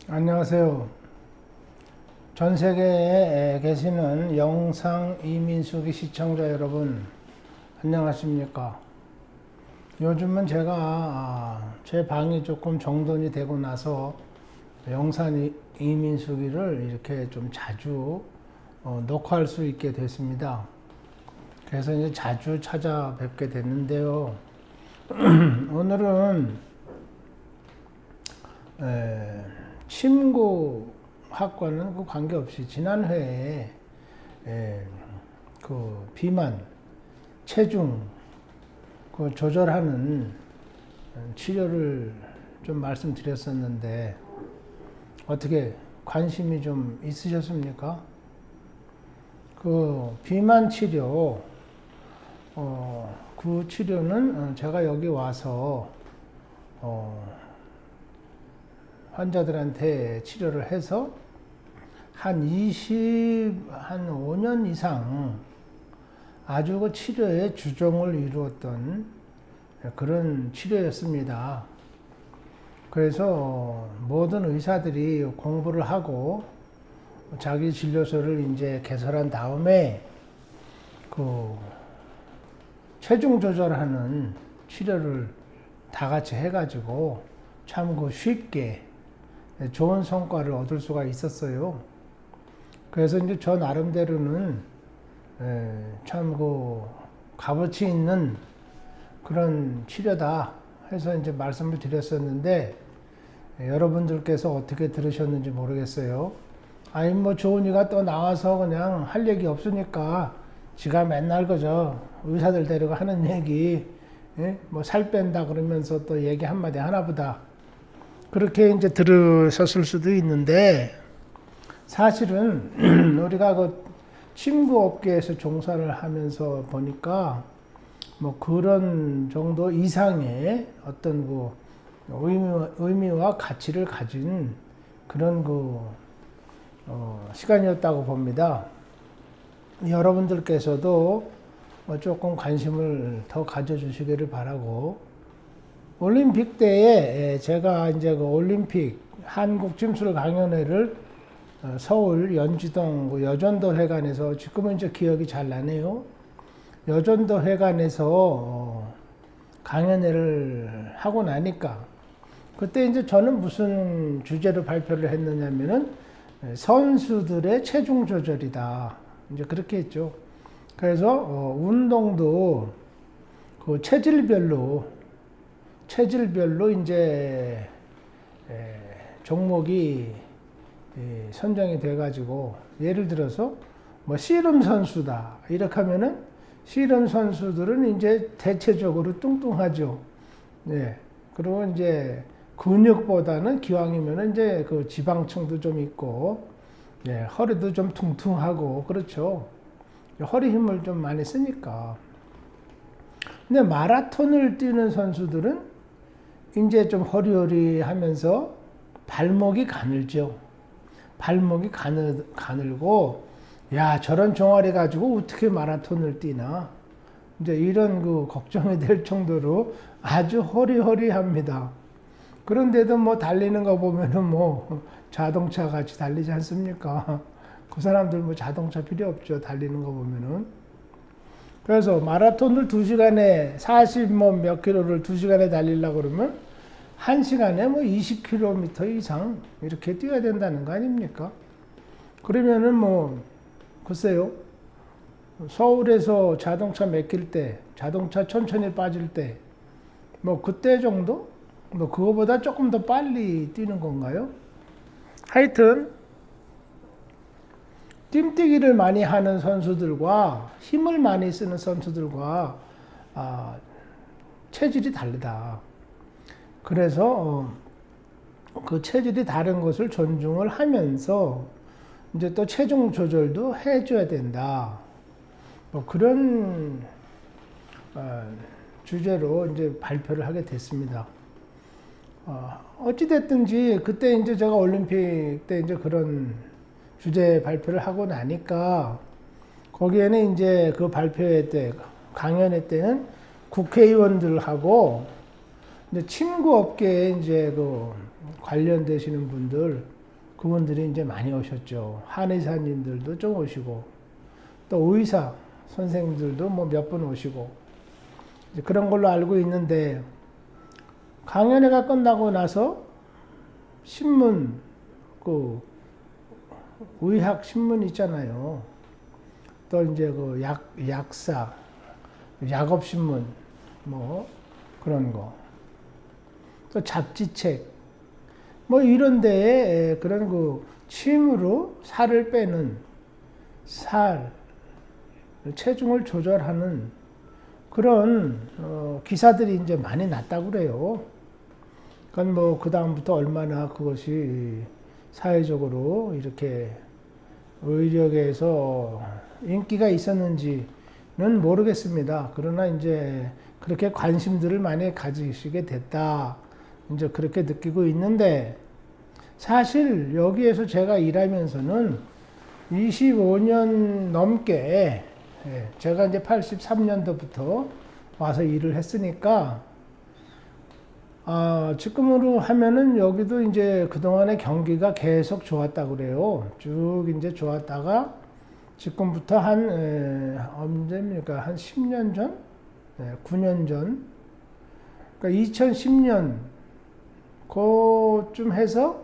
안녕하세요. 전 세계에 계시는 영상 이민수기 시청자 여러분, 안녕하십니까? 요즘은 제가 제 방이 조금 정돈이 되고 나서 영상 이민수기를 이렇게 좀 자주 녹화할 수 있게 됐습니다. 그래서 이제 자주 찾아뵙게 됐는데요. 오늘은 침구학과는 그 관계없이 지난 회에 그 비만, 체중 그 조절하는 치료를 좀 말씀드렸었는데 어떻게 관심이 좀 있으셨습니까? 그 비만 치료, 그 치료는 제가 여기 와서 환자들한테 치료를 해서 한 5년 이상 아주 그 치료의 주종을 이루었던 그런 치료였습니다. 그래서 모든 의사들이 공부를 하고 자기 진료소를 이제 개설한 다음에 그 체중 조절하는 치료를 다 같이 해가지고 참 그 쉽게 좋은 성과를 얻을 수가 있었어요. 그래서 이제 저 나름대로는 참 그 값어치 있는 그런 치료다 해서 이제 말씀을 드렸었는데 여러분들께서 어떻게 들으셨는지 모르겠어요. 아니 뭐 좋은이가 또 나와서 그냥 할 얘기 없으니까 지가 맨날 그저 의사들 데리고 하는 얘기 뭐 살 뺀다 그러면서 또 얘기 한마디 하나보다 그렇게 이제 들으셨을 수도 있는데 사실은 우리가 그 침구 업계에서 종사를 하면서 보니까 뭐 그런 정도 이상의 어떤 그 의미와 가치를 가진 그런 그 시간이었다고 봅니다. 여러분들께서도 조금 관심을 더 가져주시기를 바라고, 올림픽 때에 제가 이제 그 올림픽 한국짐술 강연회를 서울 연지동 여전도 회관에서, 지금은 이제 기억이 잘 나네요. 여전도 회관에서 강연회를 하고 나니까 그때 이제 저는 무슨 주제로 발표를 했느냐면은 선수들의 체중 조절이다. 이제 그렇게 했죠. 그래서 운동도 그 체질별로 이제 종목이 선정이 돼가지고, 예를 들어서 뭐 씨름 선수다 이렇게 하면은 씨름 선수들은 이제 대체적으로 뚱뚱하죠. 네. 그리고 이제 근육보다는 기왕이면은 이제 그 지방층도 좀 있고, 네. 허리도 좀 퉁퉁하고 그렇죠. 허리 힘을 좀 많이 쓰니까. 근데 마라톤을 뛰는 선수들은 이제 좀 허리허리하면서 발목이 가늘죠. 발목이 가늘고, 야, 저런 종아리 가지고 어떻게 마라톤을 뛰나? 이제 이런 그 걱정이 될 정도로 아주 허리허리합니다. 그런데도 뭐 달리는 거 보면은 뭐 자동차 같이 달리지 않습니까? 그 사람들 뭐 자동차 필요 없죠. 달리는 거 보면은. 그래서 마라톤을 2시간에 40 몇 킬로를 2시간에 달리려고 그러면 1시간에 뭐 20km 이상 이렇게 뛰어야 된다는 거 아닙니까? 그러면은 뭐 글쎄요. 서울에서 자동차 막힐 때, 자동차 천천히 빠질 때, 뭐 그때 정도? 뭐 그거보다 조금 더 빨리 뛰는 건가요? 하여튼 뜀뛰기를 많이 하는 선수들과 힘을 많이 쓰는 선수들과 체질이 다르다. 그래서 그 체질이 다른 것을 존중을 하면서 이제 또 체중 조절도 해줘야 된다. 뭐 그런 주제로 이제 발표를 하게 됐습니다. 어찌됐든지 그때 이제 제가 올림픽 때 이제 그런 주제 발표를 하고 나니까 거기에는 이제 그 발표회 때, 강연회 때는 국회의원들하고 이제 침구 업계에 이제 그 관련되시는 분들, 그분들이 이제 많이 오셨죠. 한의사님들도 좀 오시고, 또 의사 선생님들도 뭐 몇 분 오시고, 이제 그런 걸로 알고 있는데, 강연회가 끝나고 나서 신문, 그 의학 신문 있잖아요. 또 이제 그 약사, 약업 신문, 뭐 그런 거. 또 잡지책, 뭐 이런 데에 그런 그 침으로 살을 빼는 체중을 조절하는 그런 기사들이 이제 많이 났다고 그래요. 그러니까 뭐 그다음부터 얼마나 그것이 사회적으로 이렇게 의료계에서 인기가 있었는지는 모르겠습니다. 그러나 이제 그렇게 관심들을 많이 가지시게 됐다. 이제 그렇게 느끼고 있는데, 사실 여기에서 제가 일하면서는 25년 넘게, 제가 이제 83년도부터 와서 일을 했으니까, 지금으로 하면은 여기도 이제 그동안의 경기가 계속 좋았다고 그래요. 쭉 이제 좋았다가 지금부터 언제입니까? 한 10년 전? 9년 전? 그러니까 2010년 그쯤 해서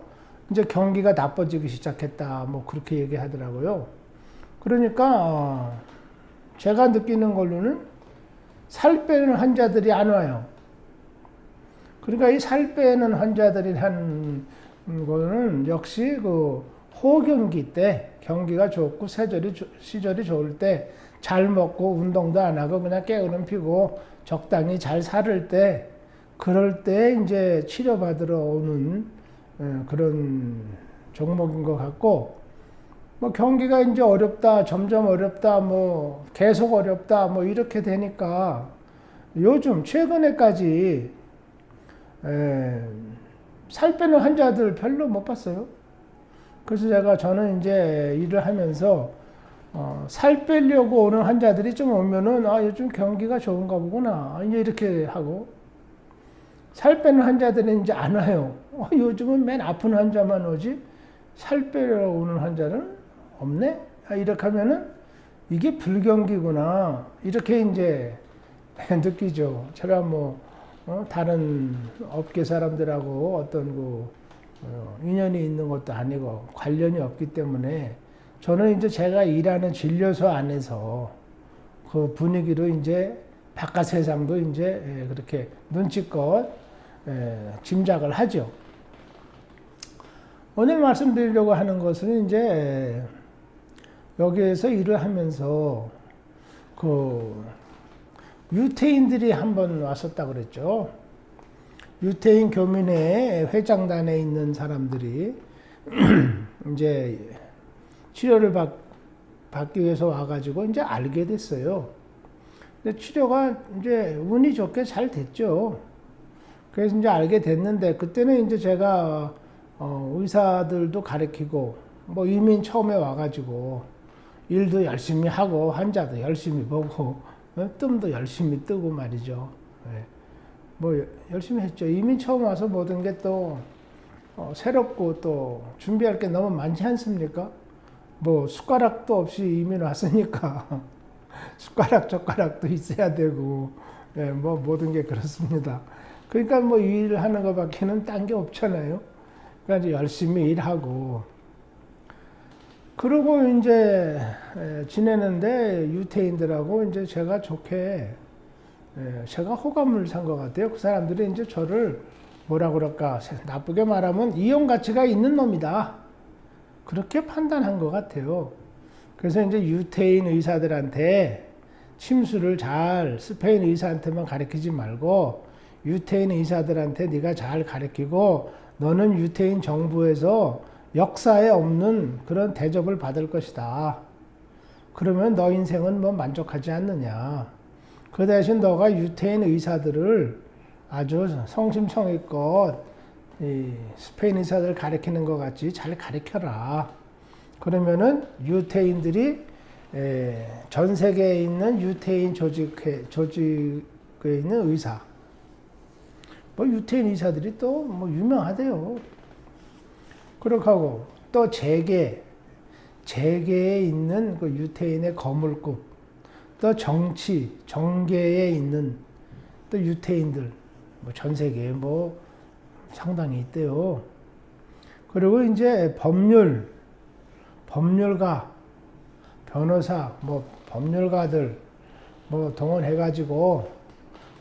이제 경기가 나빠지기 시작했다. 뭐 그렇게 얘기하더라고요. 그러니까 제가 느끼는 걸로는 살 빼는 환자들이 안 와요. 그러니까 이 살 빼는 환자들이 한 거는 역시 그 호경기 때 경기가 좋고 시절이 좋을 때 잘 먹고 운동도 안 하고 그냥 게으름 피고 적당히 잘 살을 때, 그럴 때 이제 치료받으러 오는 그런 종목인 것 같고, 뭐 경기가 이제 어렵다, 점점 어렵다, 뭐 계속 어렵다, 뭐 이렇게 되니까 요즘 최근에까지 살 빼는 환자들 별로 못 봤어요. 그래서 저는 이제 일을 하면서 살 빼려고 오는 환자들이 좀 오면은 요즘 경기가 좋은가 보구나 이제 이렇게 하고, 살 빼는 환자들은 이제 안 와요. 요즘은 맨 아픈 환자만 오지 살 빼러 오는 환자는 없네. 이렇게 하면은 이게 불경기구나 이렇게 이제 느끼죠. 제가 뭐 다른 업계 사람들하고 어떤 인연이 있는 것도 아니고 관련이 없기 때문에, 저는 이제 제가 일하는 진료소 안에서 그 분위기로 이제 바깥 세상도 이제 그렇게 눈치껏 짐작을 하죠. 오늘 말씀드리려고 하는 것은 이제 여기에서 일을 하면서 그 유태인들이 한번 왔었다 그랬죠. 유태인 교민회 회장단에 있는 사람들이 이제 치료를 받기 위해서 와가지고 이제 알게 됐어요. 근데 치료가 이제 운이 좋게 잘 됐죠. 그래서 이제 알게 됐는데, 그때는 이제 제가 의사들도 가르치고 뭐 이민 처음에 와가지고 일도 열심히 하고 환자도 열심히 보고 뜸도 열심히 뜨고 말이죠. 뭐 열심히 했죠. 이민 처음 와서 모든 게 또 새롭고 또 준비할 게 너무 많지 않습니까? 뭐 숟가락도 없이 이민 왔으니까 숟가락 젓가락도 있어야 되고, 뭐 모든 게 그렇습니다. 그러니까 뭐 일하는 것밖에는 딴 게 없잖아요. 그러니까 이제 열심히 일하고 그러고 이제 지내는데, 유태인들하고 이제 제가 좋게 제가 호감을 산 것 같아요. 그 사람들이 이제 저를 뭐라 그럴까, 나쁘게 말하면 이용 가치가 있는 놈이다, 그렇게 판단한 것 같아요. 그래서 이제 유태인 의사들한테 침수를 잘 스페인 의사한테만 가르치지 말고 유태인 의사들한테 네가 잘 가르치고, 너는 유태인 정부에서 역사에 없는 그런 대접을 받을 것이다. 그러면 너 인생은 뭐 만족하지 않느냐. 그 대신 너가 유태인 의사들을 아주 성심성의껏 이 스페인 의사들 가르치는 것 같이 잘 가르쳐라. 그러면은 유태인들이 전 세계에 있는 유태인 조직에 있는 의사, 뭐 유태인 의사들이 또 뭐 유명하대요. 그렇게 하고 또 재계에 있는 그 유태인의 거물급, 또 정계에 있는 또 유태인들, 뭐 전 세계에 뭐 상당히 있대요. 그리고 이제 법률가, 변호사, 뭐 법률가들 뭐 동원해가지고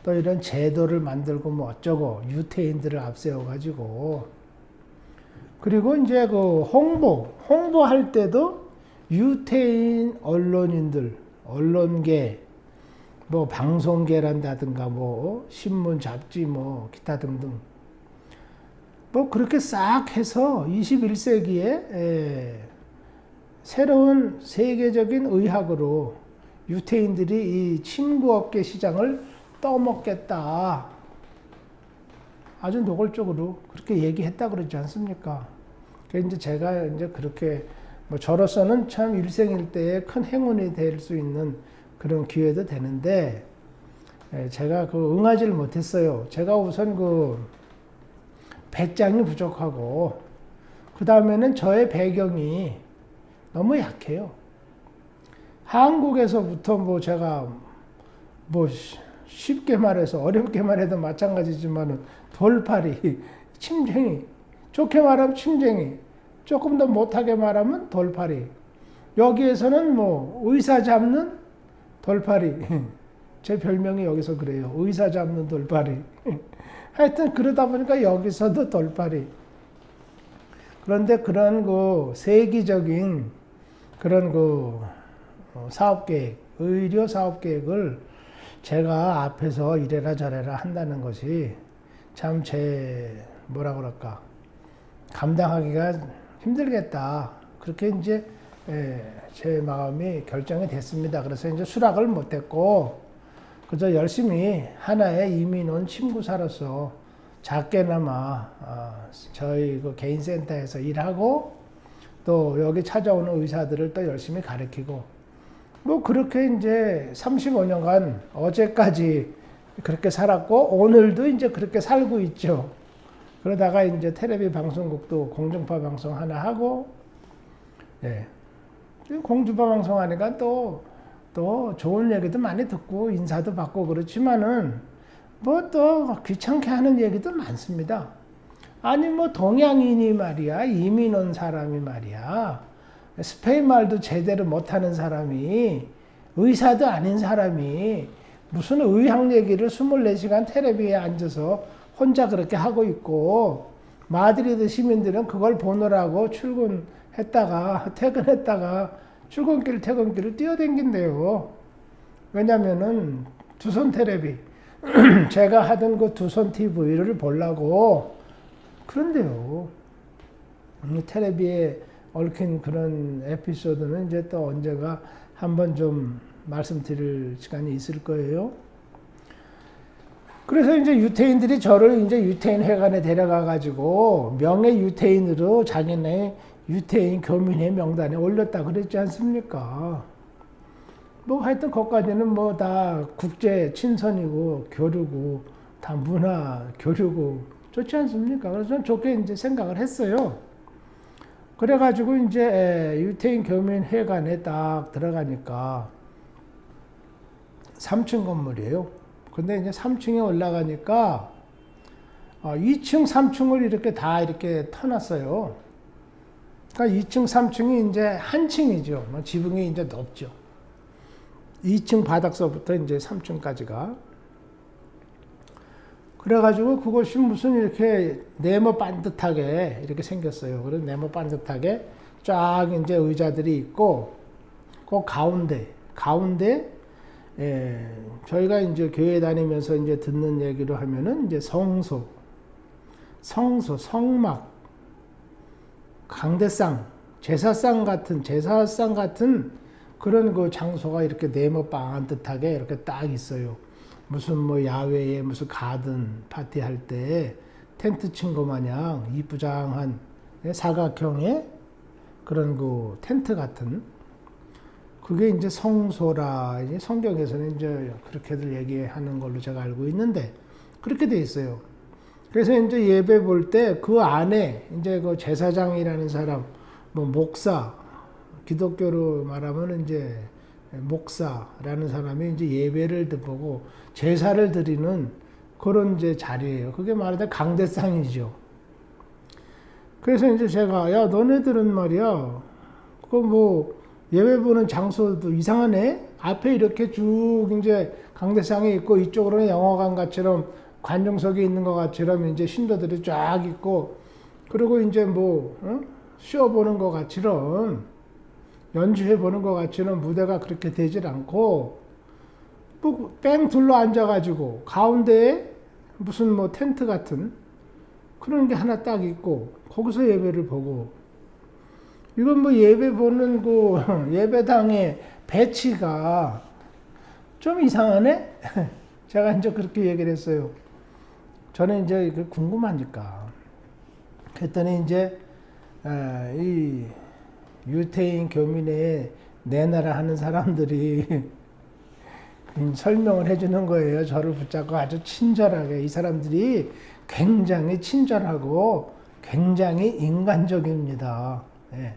또 이런 제도를 만들고 뭐 어쩌고 유태인들을 앞세워가지고, 그리고 이제 그 홍보할 때도 유태인 언론인들, 언론계, 뭐 방송계란다든가 뭐 신문, 잡지, 뭐 기타 등등 뭐 그렇게 싹 해서 21세기에 새로운 세계적인 의학으로 유태인들이 이 침구업계 시장을 떠먹겠다. 아주 노골적으로 그렇게 얘기했다 그러지 않습니까? 그래서 이제 제가 이제 그렇게 뭐 저로서는 참 일생일대의 큰 행운이 될 수 있는 그런 기회도 되는데, 제가 그 응하지를 못했어요. 제가 우선 그 배짱이 부족하고, 그 다음에는 저의 배경이 너무 약해요. 한국에서부터 뭐 제가 뭐 쉽게 말해서 어렵게 말해도 마찬가지지만은 돌팔이, 침쟁이, 좋게 말하면 침쟁이, 조금 더 못하게 말하면 돌팔이. 여기에서는 뭐 의사 잡는 돌팔이. 제 별명이 여기서 그래요. 의사 잡는 돌팔이. 하여튼 그러다 보니까 여기서도 돌팔이. 그런데 그런 그 세기적인 그런 그 사업계획, 의료 사업계획을 제가 앞에서 이래라 저래라 한다는 것이 참 뭐라 그럴까, 감당하기가 힘들겠다. 그렇게 이제 제 마음이 결정이 됐습니다. 그래서 이제 수락을 못했고, 그저 열심히 하나의 이민 온 침구사로서 작게나마 저희 그 개인센터에서 일하고, 또 여기 찾아오는 의사들을 또 열심히 가르치고, 뭐 그렇게 이제 35년간 어제까지 그렇게 살았고, 오늘도 이제 그렇게 살고 있죠. 그러다가 이제 텔레비 방송국도 공중파 방송 하나 하고, 공중파 방송 하니까 또 좋은 얘기도 많이 듣고 인사도 받고 그렇지만은 뭐 또 귀찮게 하는 얘기도 많습니다. 아니 뭐 동양인이 말이야, 이민 온 사람이 말이야, 스페인 말도 제대로 못하는 사람이, 의사도 아닌 사람이 무슨 의학 얘기를 24시간 텔레비에 앉아서 혼자 그렇게 하고 있고, 마드리드 시민들은 그걸 보느라고 출근했다가 퇴근했다가 출근길을 뛰어댕긴대요. 왜냐면은 두손 텔레비, 제가 하던 그 두손 TV를 보려고 그런데요. 텔레비에 얽힌 그런 에피소드는 이제 또 언제가 한번 좀 말씀드릴 시간이 있을 거예요. 그래서 이제 유태인들이 저를 이제 유태인 회관에 데려가 가지고 명예 유태인으로 자기네 유태인 교민의 명단에 올렸다 그랬지 않습니까? 뭐 하여튼 거기까지는 뭐 다 국제 친선이고 교류고 다 문화 교류고 좋지 않습니까? 그래서 저는 좋게 이제 생각을 했어요. 그래가지고 이제 유태인 교민 회관에 딱 들어가니까 3층 건물이에요. 근데 이제 3층에 올라가니까 2층, 3층을 이렇게 다 이렇게 터놨어요. 그러니까 2층, 3층이 이제 한 층이죠. 지붕이 이제 높죠. 2층 바닥서부터 이제 3층까지가. 그래가지고 그것이 무슨 이렇게 네모 반듯하게 이렇게 생겼어요. 그래서 네모 반듯하게 쫙 이제 의자들이 있고, 그 가운데 저희가 이제 교회 다니면서 이제 듣는 얘기로 하면은 이제 성소, 성막, 강대상, 제사상 같은 그런 그 장소가 이렇게 네모 반듯하게 이렇게 딱 있어요. 무슨 뭐 야외에 무슨 가든 파티 할 때 텐트 친 거 마냥 이쁘장한 사각형의 그런 그 텐트 같은, 그게 이제 성소라, 이제 성경에서는 이제 그렇게들 얘기하는 걸로 제가 알고 있는데 그렇게 돼 있어요. 그래서 이제 예배 볼 때 그 안에 이제 그 제사장이라는 사람, 뭐 목사, 기독교로 말하면 이제 목사라는 사람이 이제 예배를 드리고 제사를 드리는 그런 이제 자리예요. 그게 말하자면 강대상이죠. 그래서 이제 제가 야 너네들은 말이야 그 뭐 예배 보는 장소도 이상하네. 앞에 이렇게 쭉 이제 강대상이 있고 이쪽으로는 영화관같이럼 관중석이 있는 것 같이럼 이제 신도들이 쫙 있고 그리고 이제 뭐 쇼 보는 것 같이럼 연주해 보는 것 같이는 무대가 그렇게 되질 않고 뺑 둘러 앉아가지고 가운데에 무슨 뭐 텐트 같은 그런 게 하나 딱 있고 거기서 예배를 보고 이건 뭐 예배 보는 그 예배당의 배치가 좀 이상하네? 제가 이제 그렇게 얘기를 했어요. 저는 이제 궁금하니까. 그랬더니 이제 이 유태인 교민회에 내놔라 하는 사람들이 설명을 해주는 거예요. 저를 붙잡고 아주 친절하게. 이 사람들이 굉장히 친절하고 굉장히 인간적입니다. 예.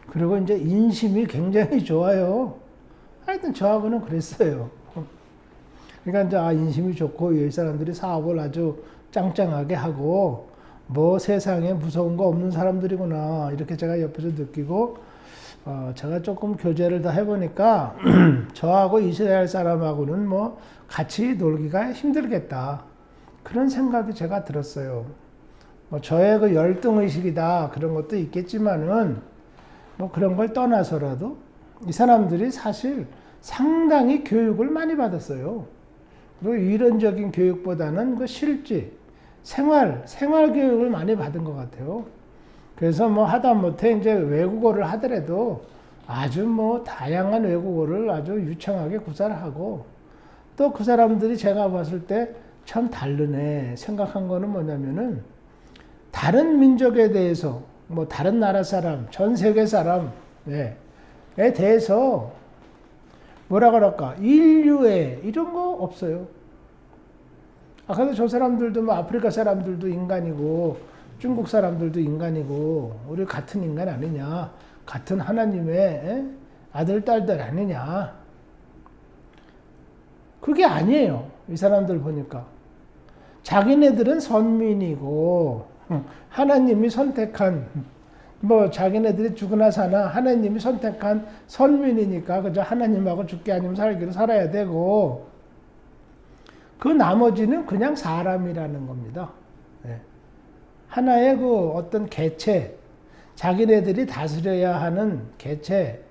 그리고 이제 인심이 굉장히 좋아요. 하여튼 저하고는 그랬어요. 그러니까 이제 인심이 좋고 이 사람들이 사업을 아주 짱짱하게 하고 뭐 세상에 무서운 거 없는 사람들이구나 이렇게 제가 옆에서 느끼고 제가 조금 교제를 다 해보니까 저하고 이스라엘 사람하고는 뭐 같이 놀기가 힘들겠다 그런 생각이 제가 들었어요. 뭐 저의 그 열등의식이다 그런 것도 있겠지만은 뭐 그런 걸 떠나서라도 이 사람들이 사실 상당히 교육을 많이 받았어요. 그리고 이론적인 교육보다는 그 실제 생활 교육을 많이 받은 것 같아요. 그래서 뭐 하다못해 이제 외국어를 하더라도 아주 뭐 다양한 외국어를 아주 유창하게 구사를 하고 또 그 사람들이 제가 봤을 때 참 다르네 생각한 거는 뭐냐면은 다른 민족에 대해서 뭐 다른 나라 사람, 전 세계 사람에 대해서 뭐라 그럴까 인류애 이런 거 없어요. 아까도 저 사람들도 뭐 아프리카 사람들도 인간이고 중국 사람들도 인간이고 우리 같은 인간 아니냐 같은 하나님의 아들 딸들 아니냐 그게 아니에요. 이 사람들 보니까 자기네들은 선민이고 하나님이 선택한 뭐 자기네들이 죽으나 사나 하나님이 선택한 선민이니까 그저 하나님하고 죽게 아니면 살기로 살아야 되고 그 나머지는 그냥 사람이라는 겁니다. 네. 하나의 그 어떤 개체, 자기네들이 다스려야 하는 개체,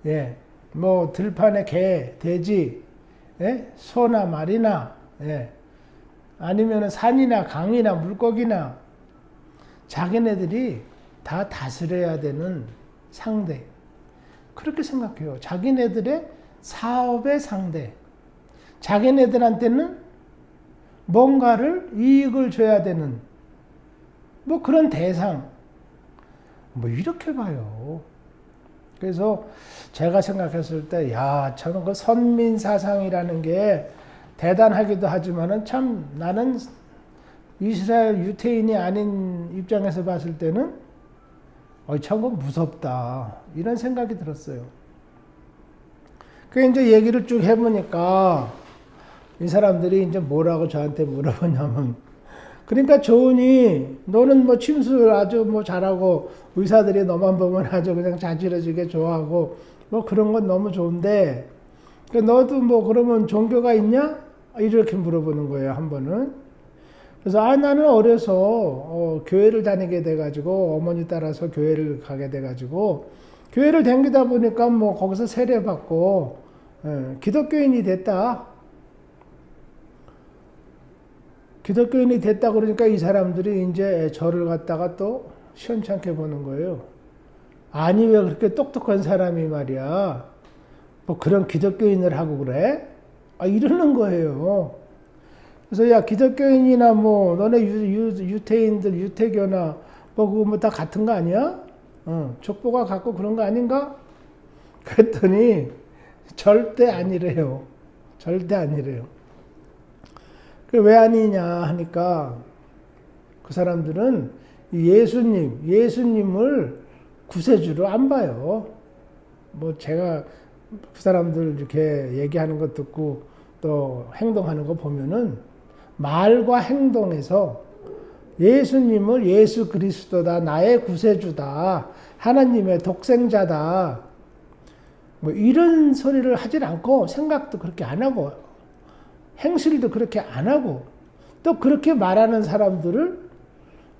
예, 뭐 들판의 개, 돼지, 예, 소나 말이나, 예, 아니면 산이나 강이나 물고기나 자기네들이 다 다스려야 되는 상대. 그렇게 생각해요. 자기네들의 사업의 상대. 자기네들한테는 뭔가를 이익을 줘야 되는 뭐 그런 대상. 뭐 이렇게 봐요. 그래서 제가 생각했을 때, 야, 저는 그 선민 사상이라는 게 대단하기도 하지만은 참 나는 이스라엘 유태인이 아닌 입장에서 봤을 때는 참 무섭다. 이런 생각이 들었어요. 그 이제 얘기를 쭉 해보니까 이 사람들이 이제 뭐라고 저한테 물어보냐면 그러니까 좋으니 너는 뭐 침수를 아주 뭐 잘하고 의사들이 너만 보면 아주 그냥 자지러지게 좋아하고 뭐 그런 건 너무 좋은데 너도 뭐 그러면 종교가 있냐? 이렇게 물어보는 거예요, 한 번은. 그래서 나는 어려서 교회를 다니게 돼가지고 어머니 따라서 교회를 가게 돼가지고 교회를 다니다 보니까 뭐 거기서 세례받고 기독교인이 됐다. 기독교인이 됐다 그러니까 이 사람들이 이제 저를 갖다가 또 시원찮게 보는 거예요. 아니 왜 그렇게 똑똑한 사람이 말이야 뭐 그런 기독교인을 하고 그래? 이러는 거예요. 그래서 야 기독교인이나 뭐 너네 유태인들 유태교나 뭐 그거 뭐 다 같은 거 아니야? 족보가 같고 그런 거 아닌가? 그랬더니 절대 아니래요. 절대 아니래요. 왜 아니냐 하니까 그 사람들은 예수님을 구세주로 안 봐요. 뭐 제가 그 사람들 이렇게 얘기하는 것 듣고 또 행동하는 거 보면은 말과 행동에서 예수님을 예수 그리스도다, 나의 구세주다, 하나님의 독생자다, 뭐 이런 소리를 하질 않고 생각도 그렇게 안 하고 행실도 그렇게 안 하고 또 그렇게 말하는 사람들을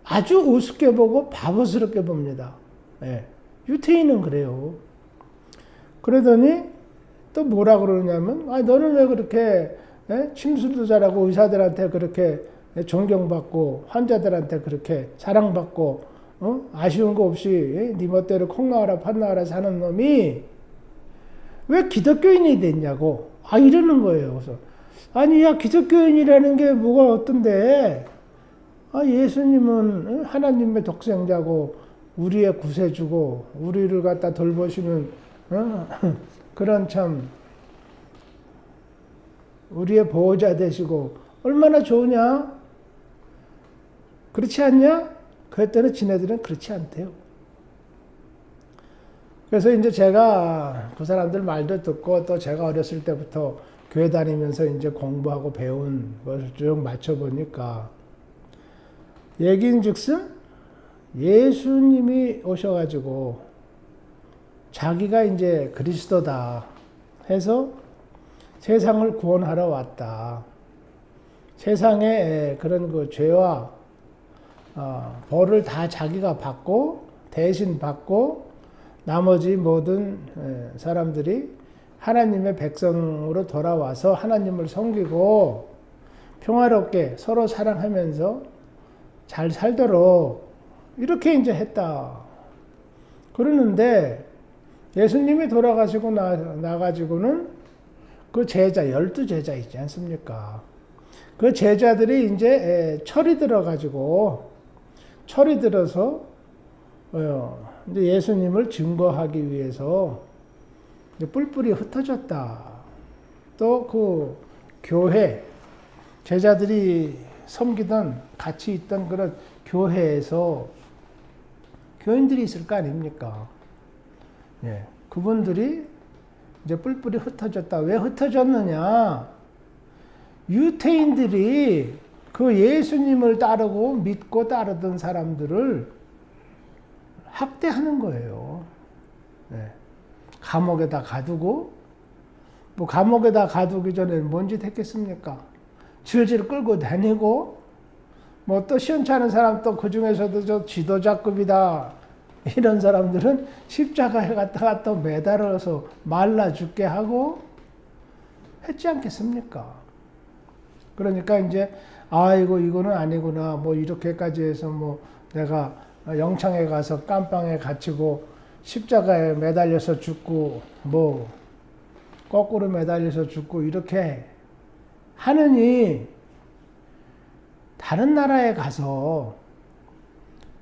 아주 우습게 보고 바보스럽게 봅니다. 예. 유태인은 그래요. 그러더니 또 뭐라 그러냐면, 너는 왜 그렇게 침술도 잘하고 의사들한테 그렇게 존경받고 환자들한테 그렇게 사랑받고 아쉬운 거 없이 네 멋대로 콩 나와라 팥 나와라 사는 놈이 왜 기독교인이 됐냐고 이러는 거예요. 그래서 아니 야 기독교인이라는 게 뭐가 어떤데? 예수님은 하나님의 독생자고 우리의 구세주고 우리를 갖다 돌보시는 그런 참 우리의 보호자 되시고 얼마나 좋으냐? 그렇지 않냐? 그랬더니 지네들은 그렇지 않대요. 그래서 이제 제가 그 사람들 말도 듣고 또 제가 어렸을 때부터 교회 다니면서 이제 공부하고 배운 것을 쭉 맞춰보니까 얘기인즉슨 예수님이 오셔가지고 자기가 이제 그리스도다 해서 세상을 구원하러 왔다. 세상의 그런 그 죄와 벌을 다 자기가 받고 대신 받고 나머지 모든 사람들이 하나님의 백성으로 돌아와서 하나님을 섬기고 평화롭게 서로 사랑하면서 잘 살도록 이렇게 이제 했다. 그러는데 예수님이 돌아가시고 나가지고는 그 제자, 12제자 있지 않습니까? 그 제자들이 이제 철이 들어가지고, 철이 들어서, 이제 예수님을 증거하기 위해서 뿔뿔이 흩어졌다. 또 그 교회, 제자들이 섬기던, 같이 있던 그런 교회에서 교인들이 있을 거 아닙니까? 예, 그분들이 이제 뿔뿔이 흩어졌다. 왜 흩어졌느냐? 유태인들이 그 예수님을 따르고 믿고 따르던 사람들을 학대하는 거예요. 네. 감옥에다 가두고, 뭐 감옥에다 가두기 전에 뭔 짓 했겠습니까? 질질 끌고 다니고, 뭐 또 시원찮은 사람 또 그 중에서도 저 지도자급이다. 이런 사람들은 십자가에 갖다가 또 매달아서 말라 죽게 하고 했지 않겠습니까? 그러니까 이제 아이고 이거는 아니구나 뭐 이렇게까지 해서 뭐 내가 영창에 가서 깜빵에 갇히고 십자가에 매달려서 죽고 뭐 거꾸로 매달려서 죽고 이렇게 하느니 다른 나라에 가서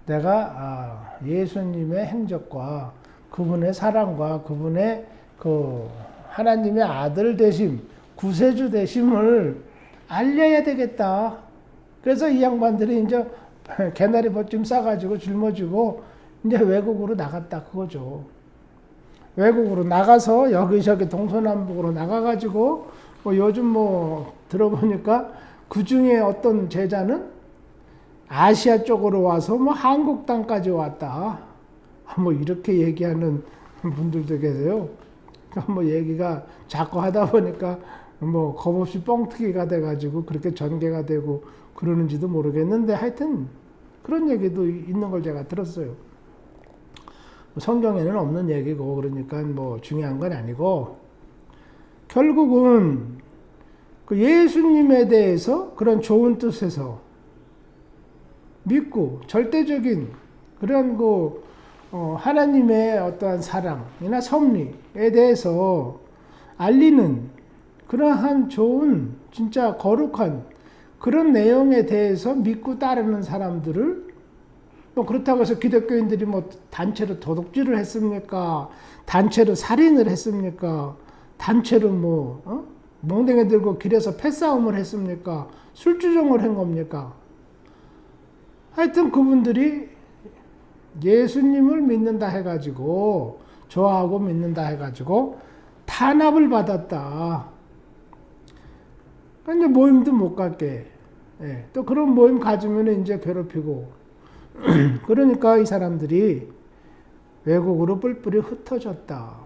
내가 예수님의 행적과 그분의 사랑과 그분의 그 하나님의 아들 되심, 구세주 되심을 알려야 되겠다. 그래서 이 양반들이 이제 개나리 벗좀 싸가지고 짊어지고 이제 외국으로 나갔다 그거죠. 외국으로 나가서 여기저기 동서남북으로 나가가지고 뭐 요즘 뭐 들어보니까 그 중에 어떤 제자는 아시아 쪽으로 와서 뭐 한국 땅까지 왔다. 뭐 이렇게 얘기하는 분들도 계세요. 뭐 얘기가 자꾸 하다 보니까 뭐 겁없이 뻥튀기가 돼가지고 그렇게 전개가 되고 그러는지도 모르겠는데 하여튼 그런 얘기도 있는 걸 제가 들었어요. 성경에는 없는 얘기고 그러니까 뭐 중요한 건 아니고 결국은 그 예수님에 대해서 그런 좋은 뜻에서 믿고 절대적인 그런 그 하나님의 어떠한 사랑이나 섭리에 대해서 알리는 그러한 좋은 진짜 거룩한 그런 내용에 대해서 믿고 따르는 사람들을 뭐 그렇다고 해서 기독교인들이 뭐 단체로 도둑질을 했습니까? 단체로 살인을 했습니까? 단체로 뭐 몽댕이 들고 길에서 패싸움을 했습니까? 술주정을 한 겁니까? 하여튼 그분들이 예수님을 믿는다 해가지고 좋아하고 믿는다 해가지고 탄압을 받았다. 그러니까 이제 모임도 못 갖게. 예, 또 그런 모임 가지면 이제 괴롭히고. 그러니까 이 사람들이 외국으로 뿔뿔이 흩어졌다.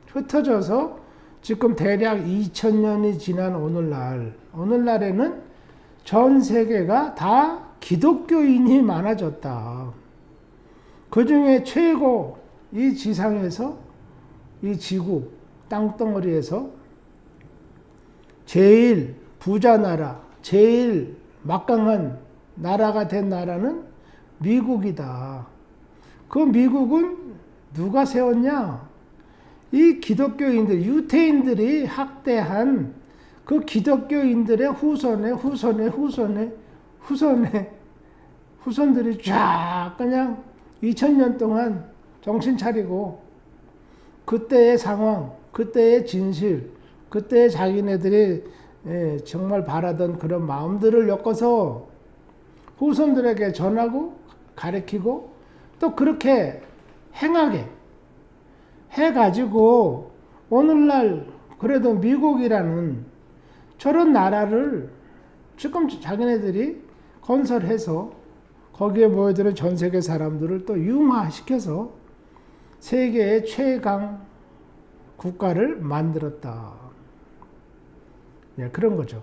흩어져서 지금 대략 2000년이 지난 오늘날에는 전 세계가 다 기독교인이 많아졌다. 그 중에 최고 이 지상에서 이 지구 땅덩어리에서 제일 부자 나라, 제일 막강한 나라가 된 나라는 미국이다. 그 미국은 누가 세웠냐? 이 기독교인들, 유태인들이 학대한 그 기독교인들의 후손들이 쫙 그냥 2000년 동안 정신 차리고 그때의 상황, 그때의 진실, 그때의 자기네들이 정말 바라던 그런 마음들을 엮어서 후손들에게 전하고 가르치고 또 그렇게 행하게 해가지고 오늘날 그래도 미국이라는 저런 나라를 지금 자기네들이 건설해서 거기에 모여드는 전 세계 사람들을 또 융화시켜서 세계의 최강 국가를 만들었다. 예, 그런 거죠.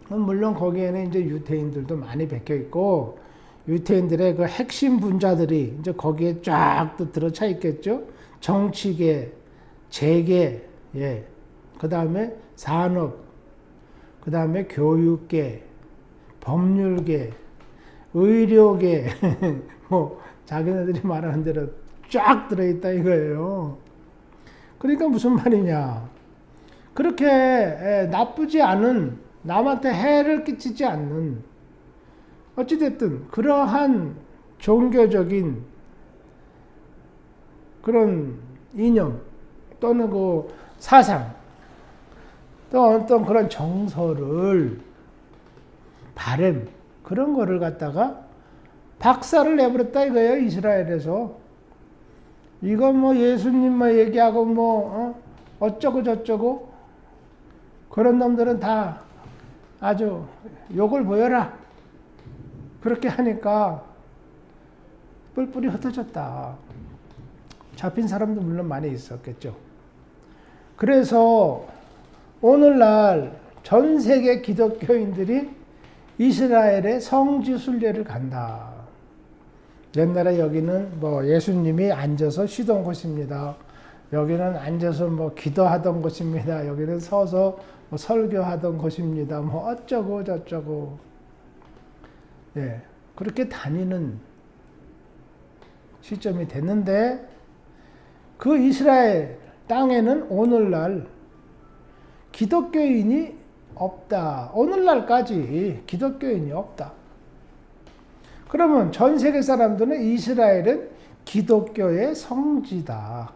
물론 거기에는 이제 유태인들도 많이 박혀 있고 유태인들의 그 핵심 분자들이 이제 거기에 쫙 또 들어차 있겠죠. 정치계, 재계, 예, 그 다음에 산업, 그 다음에 교육계, 법률계, 의료계, 뭐 자기네들이 말하는 대로 쫙 들어있다 이거예요. 그러니까 무슨 말이냐? 그렇게 나쁘지 않은, 남한테 해를 끼치지 않는, 어찌됐든 그러한 종교적인 그런 이념 또는 그 사상 또 어떤 그런 정서를 바램 그런 거를 갖다가 박살을 내버렸다 이거예요. 이스라엘에서. 이거 뭐 예수님만 얘기하고 뭐 어쩌고 저쩌고 그런 놈들은 다 아주 욕을 보여라 그렇게 하니까 뿔뿔이 흩어졌다. 잡힌 사람도 물론 많이 있었겠죠. 그래서 오늘날 전 세계 기독교인들이 이스라엘의 성지 순례를 간다. 옛날에 여기는 뭐 예수님이 앉아서 쉬던 곳입니다. 여기는 앉아서 뭐 기도하던 곳입니다. 여기는 서서 뭐 설교하던 곳입니다. 뭐 어쩌고 저쩌고. 예, 그렇게 다니는 시점이 됐는데 그 이스라엘 땅에는 오늘날 기독교인이 없다. 오늘날까지 기독교인이 없다. 그러면 전 세계 사람들은 이스라엘은 기독교의 성지다.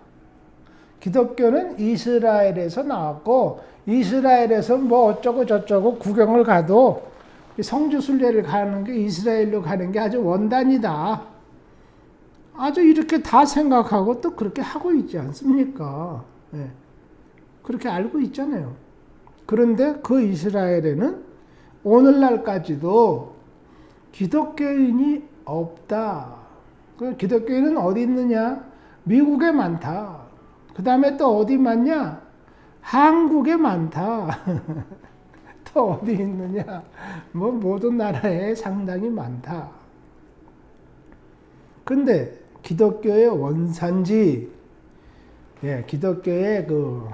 기독교는 이스라엘에서 나왔고 이스라엘에서 뭐 어쩌고 저쩌고 구경을 가도 성지 순례를 가는 게 이스라엘로 가는 게 아주 원단이다. 아주 이렇게 다 생각하고 또 그렇게 하고 있지 않습니까? 네. 그렇게 알고 있잖아요. 그런데 그 이스라엘에는 오늘날까지도 기독교인이 없다. 그 기독교인은 어디 있느냐? 미국에 많다. 그 다음에 또 어디 많냐? 한국에 많다. 또 어디 있느냐? 뭐 모든 나라에 상당히 많다. 근데 기독교의 원산지, 예, 기독교의 그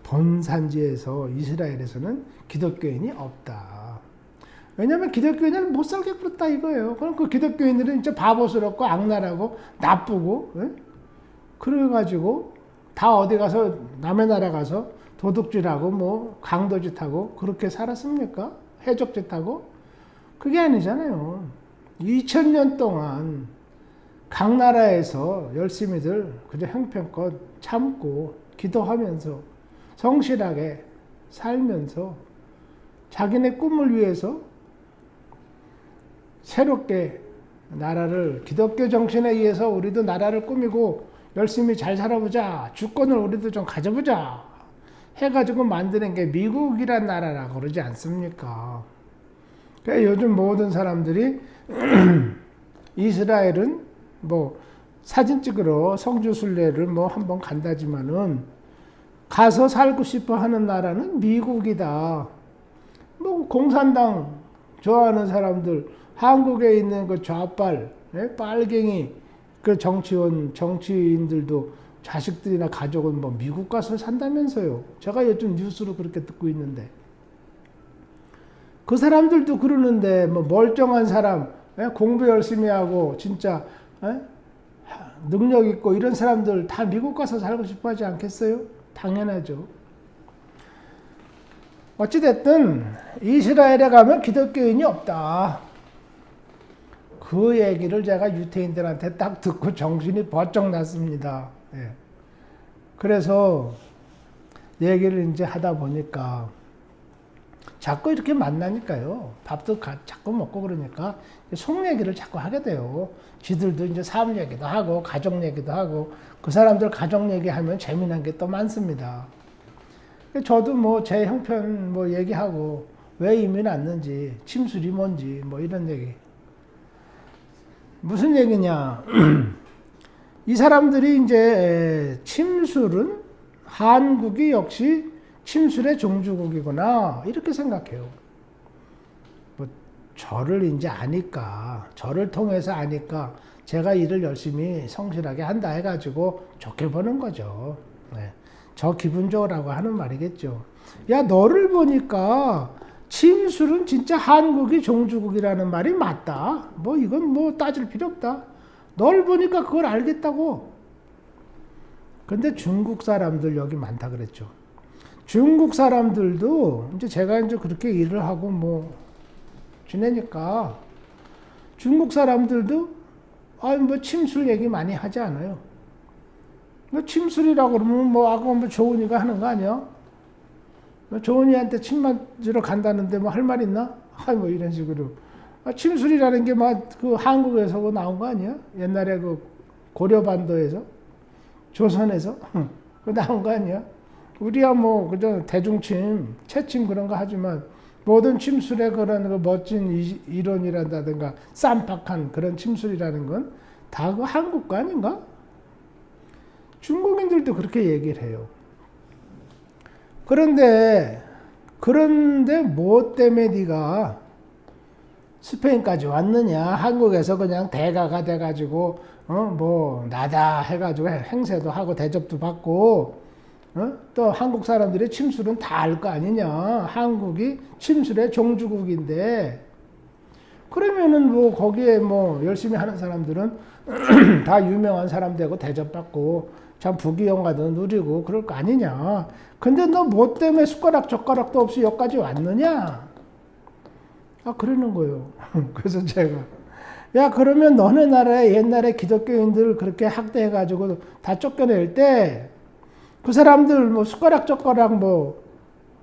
본산지에서 이스라엘에서는 기독교인이 없다. 왜냐하면 기독교인은 못 살게 그렇다 이거예요. 그럼 그 기독교인들은 진짜 바보스럽고 악랄하고 나쁘고, 예? 그래가지고 다 어디 가서 남의 나라 가서 도둑질하고 뭐 강도짓하고 그렇게 살았습니까? 해적짓하고? 그게 아니잖아요. 2000년 동안 각 나라에서 열심히들 그저 형편껏 참고 기도하면서 성실하게 살면서 자기네 꿈을 위해서 새롭게 나라를 기독교 정신에 의해서 우리도 나라를 꾸미고 열심히 잘 살아보자. 주권을 우리도 좀 가져보자. 해가지고 만드는 게 미국이란 나라라고 그러지 않습니까? 그러니까 요즘 모든 사람들이 이스라엘은 뭐 사진 찍으러 성지순례를 뭐 한번 간다지만은 가서 살고 싶어 하는 나라는 미국이다. 뭐 공산당 좋아하는 사람들, 한국에 있는 그 좌빨, 빨갱이 그 정치인들도 자식들이나 가족은 뭐 미국 가서 산다면서요. 제가 요즘 뉴스로 그렇게 듣고 있는데. 그 사람들도 그러는데 뭐 멀쩡한 사람, 공부 열심히 하고 진짜 능력 있고 이런 사람들 다 미국 가서 살고 싶어 하지 않겠어요? 당연하죠. 어찌됐든 이스라엘에 가면 기독교인이 없다. 그 얘기를 제가 유태인들한테 딱 듣고 정신이 번쩍 났습니다. 예. 그래서 얘기를 이제 하다 보니까 자꾸 이렇게 만나니까요. 밥도 자꾸 먹고 그러니까 속 얘기를 자꾸 하게 돼요. 지들도 이제 삶 얘기도 하고 가족 얘기도 하고 그 사람들 가족 얘기하면 재미난 게 또 많습니다. 저도 뭐 제 형편 뭐 얘기하고 왜 이민 왔는지 침술이 뭔지 뭐 이런 얘기. 무슨 얘기냐. 이 사람들이 이제 침술은 한국이 역시 침술의 종주국이구나 이렇게 생각해요. 뭐 저를 이제 아니까 저를 통해서 아니까 제가 일을 열심히 성실하게 한다 해가지고 좋게 보는 거죠. 네. 저 기분 좋으라고 하는 말이겠죠. 야 너를 보니까 침술은 진짜 한국이 종주국이라는 말이 맞다. 뭐 이건 뭐 따질 필요 없다. 널 보니까 그걸 알겠다고. 근데 중국 사람들 여기 많다 그랬죠. 중국 사람들도 이제 제가 이제 그렇게 일을 하고 뭐 지내니까 중국 사람들도 뭐 침술 얘기 많이 하지 않아요. 뭐 침술이라고 그러면 뭐 아까 뭐 조은이가 하는 거 아니야? 뭐 조은이한테 침 맞으러 간다는데 뭐 할 말 있나? 뭐 이런 식으로. 침술이라는 게 막 그 한국에서 나온 거 아니야? 옛날에 그 고려반도에서 조선에서 그 나온 거 아니야? 우리야 뭐 그저 대중침, 채침 그런 거 하지만 모든 침술의 그런 그 멋진 이론이란다든가 쌈박한 그런 침술이라는 건 다 그 한국 거 아닌가? 중국인들도 그렇게 얘기를 해요. 그런데 뭐 때문에 네가 스페인까지 왔느냐? 한국에서 그냥 대가가 돼가지고 뭐 나다 해가지고 행세도 하고 대접도 받고 또 한국 사람들의 침술은 다 알 거 아니냐? 한국이 침술의 종주국인데 그러면은 뭐 거기에 뭐 열심히 하는 사람들은 다 유명한 사람 되고 대접받고 참 부귀영화도 누리고 그럴 거 아니냐? 근데 너 뭐 때문에 숟가락 젓가락도 없이 여기까지 왔느냐? 그러는 거예요. 그래서 제가 야 그러면 너네 나라에 옛날에 기독교인들 그렇게 학대해가지고 다 쫓겨낼 때 그 사람들 뭐 숟가락 젓가락 뭐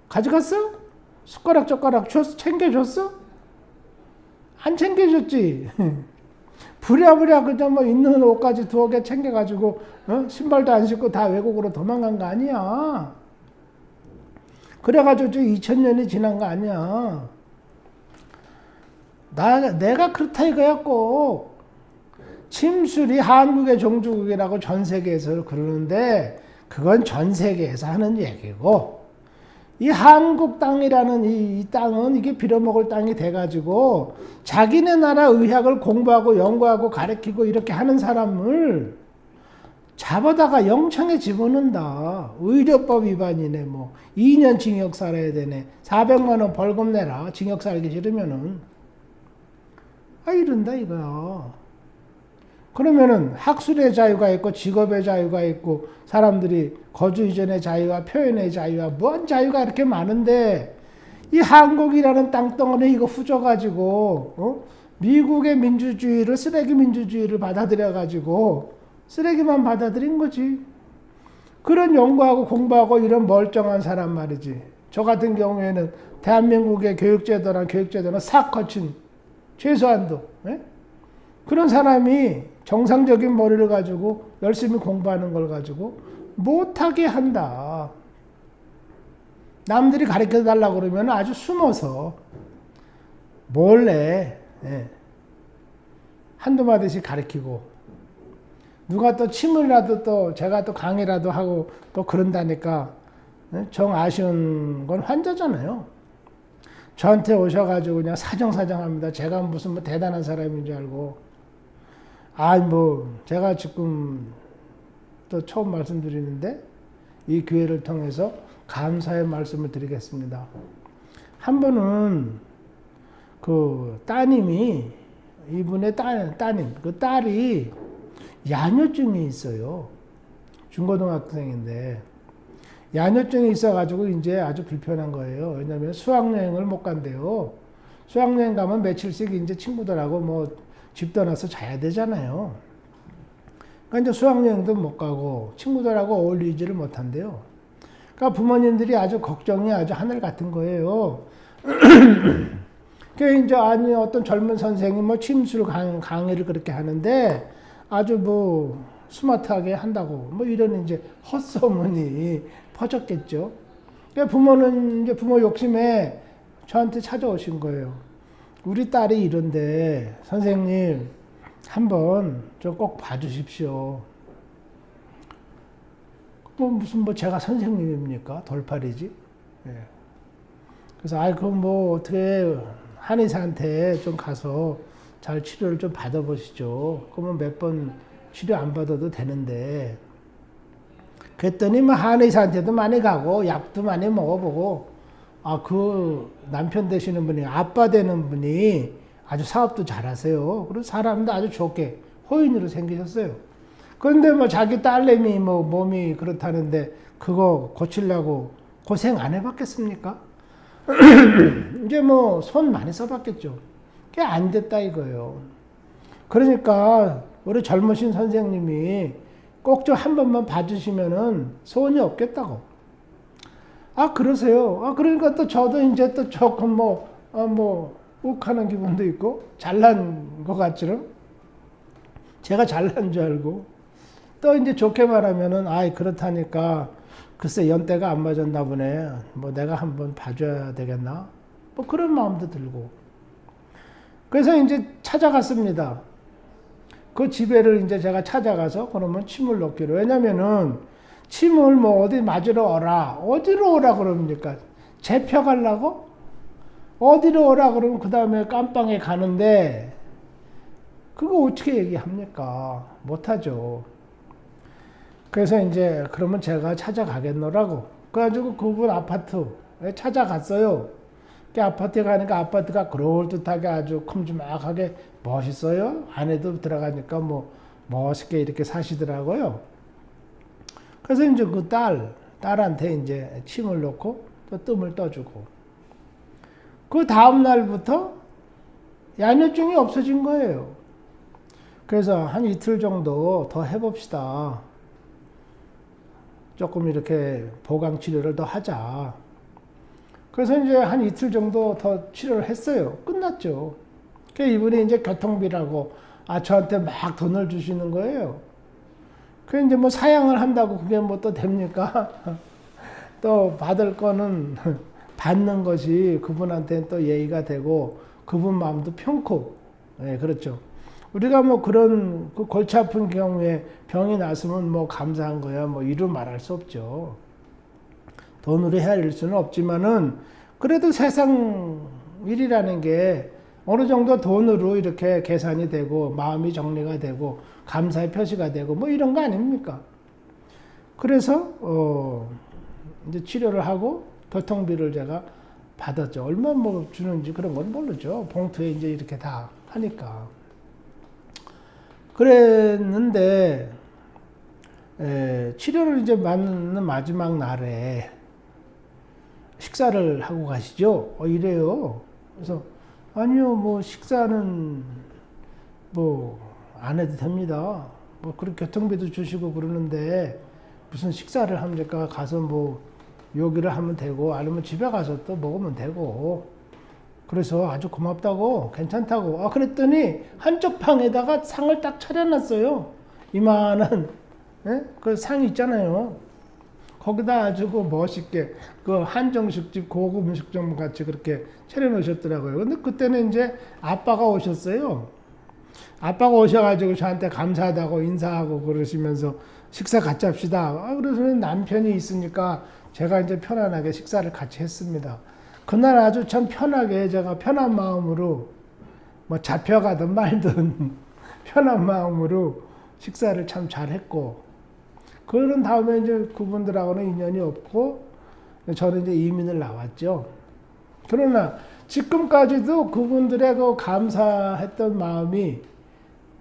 가져갔어? 숟가락 젓가락 챙겨줬어? 안 챙겨줬지. 부랴부랴 그저 뭐 있는 옷까지 두어 개 챙겨가지고 신발도 안 신고 다 외국으로 도망간 거 아니야. 그래가지고 2000년이 지난 거 아니야. 내가 그렇다 이거야 꼭. 침술이 한국의 종주국이라고 전 세계에서 그러는데 그건 전 세계에서 하는 얘기고 이 한국 땅이라는 이 땅은 이게 빌어먹을 땅이 돼가지고 자기네 나라 의학을 공부하고 연구하고 가르치고 이렇게 하는 사람을 잡아다가 영창에 집어넣는다. 의료법 위반이네. 뭐 2년 징역 살아야 되네. 400만 원 벌금 내라. 징역 살기 싫으면은. 이런다 이거야. 그러면은 학술의 자유가 있고 직업의 자유가 있고 사람들이 거주 이전의 자유와 표현의 자유와 뭔 자유가 이렇게 많은데 이 한국이라는 땅덩어리 이거 후져가지고 미국의 민주주의를 쓰레기 민주주의를 받아들여가지고 쓰레기만 받아들인 거지. 그런 연구하고 공부하고 이런 멀쩡한 사람 말이지. 저 같은 경우에는 대한민국의 교육제도는 싹 거친 최소한도 그런 사람이 정상적인 머리를 가지고 열심히 공부하는 걸 가지고 못하게 한다. 남들이 가르쳐 달라고 그러면 아주 숨어서 몰래 한두 마디씩 가르치고, 누가 또 침을이라도 또 제가 또 강의라도 하고 또 그런다니까 정 아쉬운 건 환자잖아요. 저한테 오셔가지고 그냥 사정사정합니다. 제가 무슨 뭐 대단한 사람인 줄 알고. 제가 지금 또 처음 말씀드리는데 이 기회를 통해서 감사의 말씀을 드리겠습니다. 한 번은 그 따님이, 이분의 따님, 그 딸이 야뇨증이 있어요. 중고등학생인데 야뇨증이 있어가지고 이제 아주 불편한 거예요. 왜냐면 수학여행을 못 간대요. 수학여행 가면 며칠씩 이제 친구들하고 뭐 집 떠나서 자야 되잖아요. 그러니까 이제 수학여행도 못 가고 친구들하고 어울리지를 못한대요. 그러니까 부모님들이 아주 걱정이 아주 하늘 같은 거예요. 그 이제 어떤 젊은 선생이 뭐 침술 강의를 그렇게 하는데 아주 뭐 스마트하게 한다고 뭐 이런 이제 헛소문이 퍼졌겠죠. 그러니까 부모는 이제 부모 욕심에 저한테 찾아오신 거예요. 우리 딸이 이런데 선생님 한번 좀 꼭 봐주십시오. 무슨 제가 선생님입니까? 돌팔이지. 예. 그래서 그럼 뭐 어떻게 한의사한테 좀 가서 잘 치료를 좀 받아보시죠. 그러면 몇 번 치료 안 받아도 되는데. 그랬더니 뭐 한의사한테도 많이 가고 약도 많이 먹어보고, 그 남편 되시는 분이, 아빠 되는 분이 아주 사업도 잘하세요. 그리고 사람도 아주 좋게 호인으로 생기셨어요. 그런데 뭐 자기 딸내미 뭐 몸이 그렇다는데 그거 고치려고 고생 안 해봤겠습니까? 이제 뭐 손 많이 써봤겠죠. 그게 안 됐다 이거예요. 그러니까 우리 젊으신 선생님이 꼭 좀 한 번만 봐주시면은 소원이 없겠다고. 그러세요. 그러니까 또 저도 이제 또 조금 욱하는 기분도 있고, 잘난 것 같지는? 제가 잘난 줄 알고. 또 이제 좋게 말하면은, 그렇다니까, 글쎄 연대가 안 맞았나 보네. 뭐 내가 한번 봐줘야 되겠나? 뭐 그런 마음도 들고. 그래서 이제 찾아갔습니다. 그 집에를 이제 제가 찾아가서 그러면 침을 놓기로. 왜냐면은, 침을 뭐 어디 맞으러 오라. 어디로 오라 그럽니까? 재펴가려고? 어디로 오라 그러면 그 다음에 깜빵에 가는데 그거 어떻게 얘기합니까? 못하죠. 그래서 이제 그러면 제가 찾아가겠노라고. 그래가지고 그분 아파트에 찾아갔어요. 그 아파트에 가니까 아파트가 그럴듯하게 아주 큼지막하게 멋있어요. 안에도 들어가니까 뭐 멋있게 이렇게 사시더라고요. 그래서 이제 그 딸한테 이제 침을 놓고 또 뜸을 떠주고. 그 다음 날부터 야뇨증이 없어진 거예요. 그래서 한 이틀 정도 더 해봅시다. 조금 이렇게 보강 치료를 더 하자. 그래서 이제 한 이틀 정도 더 치료를 했어요. 끝났죠. 그래서 이분이 이제 교통비라고 저한테 막 돈을 주시는 거예요. 그 이제 뭐 사양을 한다고 그게 뭐 또 됩니까? 또 받을 거는 받는 것이 그분한테는 또 예의가 되고 그분 마음도 편코. 네, 그렇죠. 우리가 뭐 그런 그 골치 아픈 경우에 병이 났으면 뭐 감사한 거야 뭐 이루 말할 수 없죠. 돈으로 헤아릴 수는 없지만은 그래도 세상 일이라는 게 어느 정도 돈으로 이렇게 계산이 되고 마음이 정리가 되고 감사의 표시가 되고 뭐 이런 거 아닙니까? 그래서 이제 치료를 하고 교통비를 제가 받았죠. 얼마 뭐 주는지 그런 건 모르죠. 봉투에 이제 이렇게 다 하니까. 그랬는데 치료를 이제 받는 마지막 날에 식사를 하고 가시죠. 이래요. 그래서 아니요, 뭐 식사는 뭐 안 해도 됩니다. 뭐 그렇게 교통비도 주시고 그러는데 무슨 식사를 합니까? 가서 뭐 요기를 하면 되고 아니면 집에 가서 또 먹으면 되고 그래서 아주 고맙다고, 괜찮다고. 그랬더니 한쪽 방에다가 상을 딱 차려놨어요. 이만한, 예? 그 상 있잖아요. 거기다 아주 멋있게 그 한정식집 고급 음식점 같이 그렇게 차려놓으셨더라고요. 근데 그때는 이제 아빠가 오셨어요. 아빠가 오셔가지고 저한테 감사하다고 인사하고 그러시면서 식사 같이 합시다. 그래서 남편이 있으니까 제가 이제 편안하게 식사를 같이 했습니다. 그날 아주 참 편하게 제가 편한 마음으로 뭐 잡혀가든 말든 편한 마음으로 식사를 참 잘했고, 그런 다음에 이제 그분들하고는 인연이 없고 저는 이제 이민을 나왔죠. 그러나 지금까지도 그분들의 그 감사했던 마음이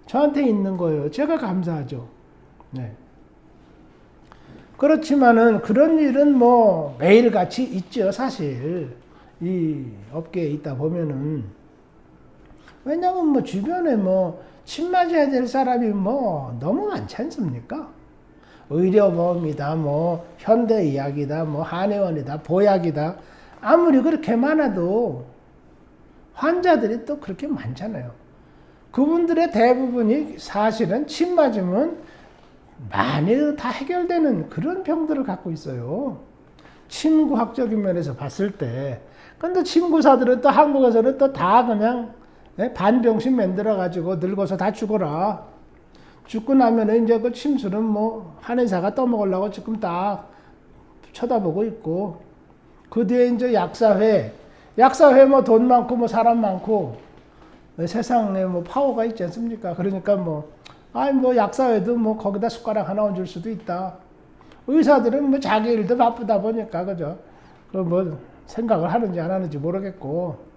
저한테 있는 거예요. 제가 감사하죠. 네. 그렇지만은 그런 일은 뭐 매일같이 있죠, 사실. 이 업계에 있다 보면은. 왜냐면 뭐 주변에 뭐 침 맞아야 될 사람이 뭐 너무 많지 않습니까? 의료보험이다, 뭐 현대의학이다, 뭐 한의원이다, 보약이다. 아무리 그렇게 많아도 환자들이 또 그렇게 많잖아요. 그분들의 대부분이 사실은 침 맞으면 많이 다 해결되는 그런 병들을 갖고 있어요. 침구학적인 면에서 봤을 때. 근데 침구사들은 또 한국에서는 또 다 그냥 반병신 만들어가지고 늙어서 다 죽어라. 죽고 나면은 이제 그 침술은 뭐 한의사가 떠먹으려고 지금 딱 쳐다보고 있고, 그 뒤에 이제 약사회 뭐 돈 많고 뭐 사람 많고 세상에 뭐 파워가 있지 않습니까? 그러니까 뭐 약사회도 뭐 거기다 숟가락 하나 얹을 수도 있다. 의사들은 뭐 자기 일도 바쁘다 보니까, 그죠? 그 뭐 생각을 하는지 안 하는지 모르겠고,